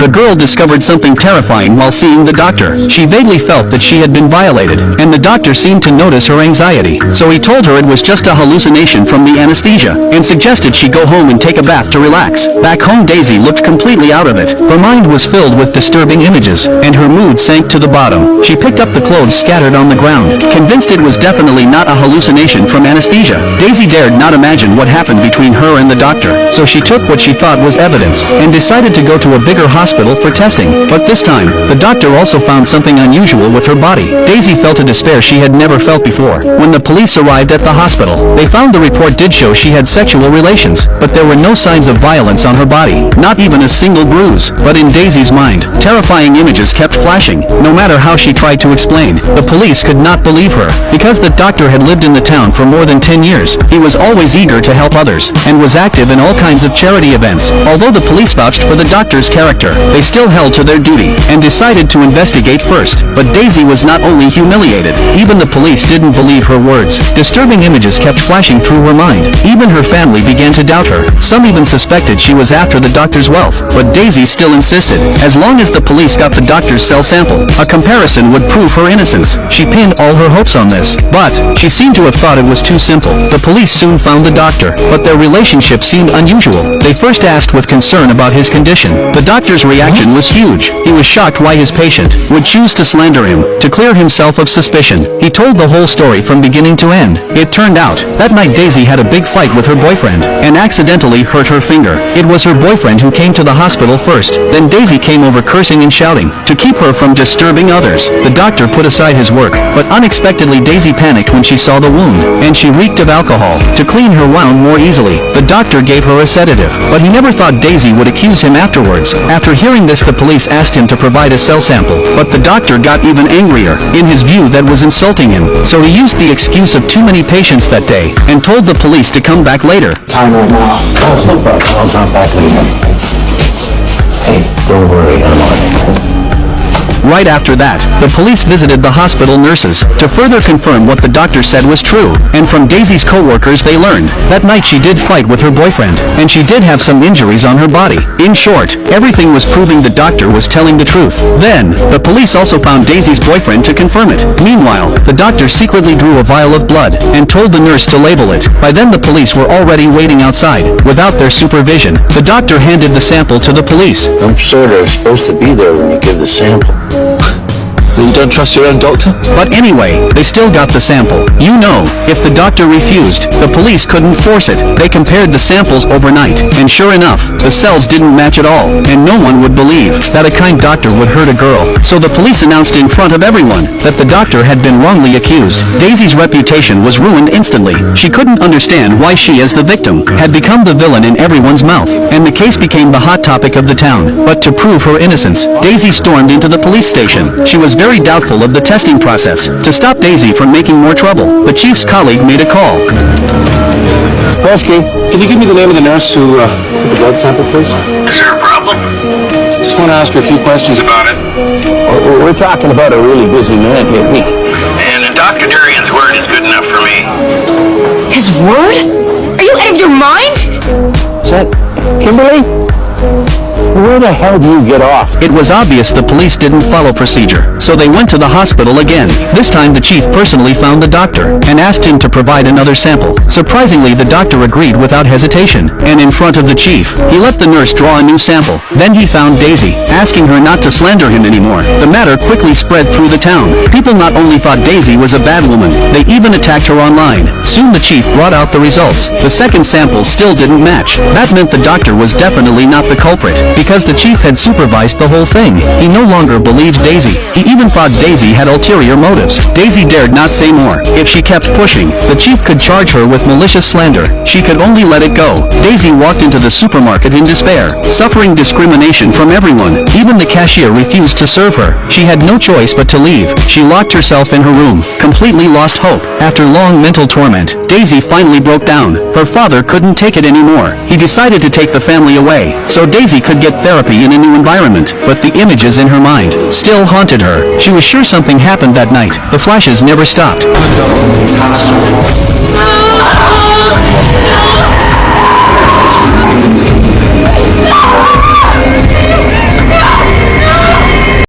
the girl discovered something terrifying while seeing the doctor. She vaguely felt that she had been violated, and the doctor seemed to notice her anxiety. So he told her it was just a hallucination from the anesthesia, and suggested she go home and take a bath to relax. Back home, Daisy looked completely out of it. Her mind was filled with disturbing images, and her mood sank to the bottom. She picked up the clothes scattered on the ground, convinced it was definitely not a hallucination from anesthesia. Daisy dared not imagine what happened between her and the doctor, so she took what she thought was evidence, and decided to go to a bigger hospital for testing. But this time, the doctor also found something unusual with her body. Daisy felt a despair she had never felt before. When the police arrived at the hospital, they found the report did show she had sexual relations, but there were no signs of violence on her body, not even a single bruise. But in Daisy's mind, terrifying images kept flashing, no matter how she tried to explain. The police could not believe her, because the doctor had lived in the town for more than 10 years. He was always eager to help others, and was active in all kinds of charity events. Although the police vouched for the doctor's character, they still held to their duty, and decided to investigate first. But Daisy was not only humiliated, even the police didn't believe her words. Disturbing images kept flashing through her mind. Even her family began to doubt her. Some even suspected she was after the doctor's wealth. But Daisy still insisted, as long as the police got the doctor's cell sample, a comparison would prove her innocence. She pinned all her hopes on this. But she seemed to have thought it was too simple. The police soon found the doctor, but their relationship seemed unusual. They first asked with concern about his condition. The doctor's reaction was huge. He was shocked why his patient would choose to slander him, to clear himself of suspicion. He told the whole story from beginning to end. It turned out, that night Daisy had a big fight with her boyfriend, and accidentally hurt her finger. It was her boyfriend who came to the hospital first. Then Daisy came over cursing and shouting, to keep her from disturbing others. The doctor put aside his work, but unexpectedly Daisy panicked when she saw the wound, and she reeked of alcohol. To clean her wound more easily, the doctor gave her a sedative, but he never thought Daisy would accuse him afterwards. After hearing this, the police asked him to provide a cell sample, but the doctor got even angrier. In his view, that was insulting him, so he used the excuse of too many patients that day, and told the police to come back later. Time right now. I'll drop back later. Hey, don't worry, I'm on it. Right after that, the police visited the hospital nurses to further confirm what the doctor said was true, and from Daisy's co-workers they learned that night she did fight with her boyfriend, and she did have some injuries on her body. In short, everything was proving the doctor was telling the truth. Then, the police also found Daisy's boyfriend to confirm it. Meanwhile, the doctor secretly drew a vial of blood, and told the nurse to label it. By then the police were already waiting outside, without their supervision. The doctor handed the sample to the police. I'm sure they're supposed to be there when you give the sample. You don't trust your own doctor? But anyway, they still got the sample. You know, if the doctor refused, the police couldn't force it. They compared the samples overnight, and sure enough, the cells didn't match at all, and no one would believe that a kind doctor would hurt a girl. So the police announced in front of everyone that the doctor had been wrongly accused. Daisy's reputation was ruined instantly. She couldn't understand why she, as the victim, had become the villain in everyone's mouth, and the case became the hot topic of the town. But to prove her innocence, Daisy stormed into the police station. She was very doubtful of the testing process. To stop Daisy from making more trouble, the chief's colleague made a call. Rescue, can you give me the name of the nurse who took the blood sample, please? Is there a problem? Just want to ask her a few questions about About it. We're talking about a really busy man here. And Dr. Durian's word is good enough for me. His word? Are you out of your mind? Is that Kimberly? Where the hell do you get off? It was obvious the police didn't follow procedure, so they went to the hospital again. This time the chief personally found the doctor, and asked him to provide another sample. Surprisingly, the doctor agreed without hesitation, and in front of the chief, he let the nurse draw a new sample. Then he found Daisy, asking her not to slander him anymore. The matter quickly spread through the town. People not only thought Daisy was a bad woman, they even attacked her online. Soon the chief brought out the results. The second sample still didn't match. That meant the doctor was definitely not the culprit, because the chief had supervised the whole thing. He no longer believed Daisy. He even thought Daisy had ulterior motives. Daisy dared not say more. If she kept pushing, the chief could charge her with malicious slander. She could only let it go. Daisy walked into the supermarket in despair, suffering discrimination from everyone. Even the cashier refused to serve her. She had no choice but to leave. She locked herself in her room, completely lost hope. After long mental torment, Daisy finally broke down. Her father couldn't take it anymore. He decided to take the family away, so Daisy could get therapy in a new environment. But the images in her mind still haunted her. She was sure something happened that night. The flashes never stopped.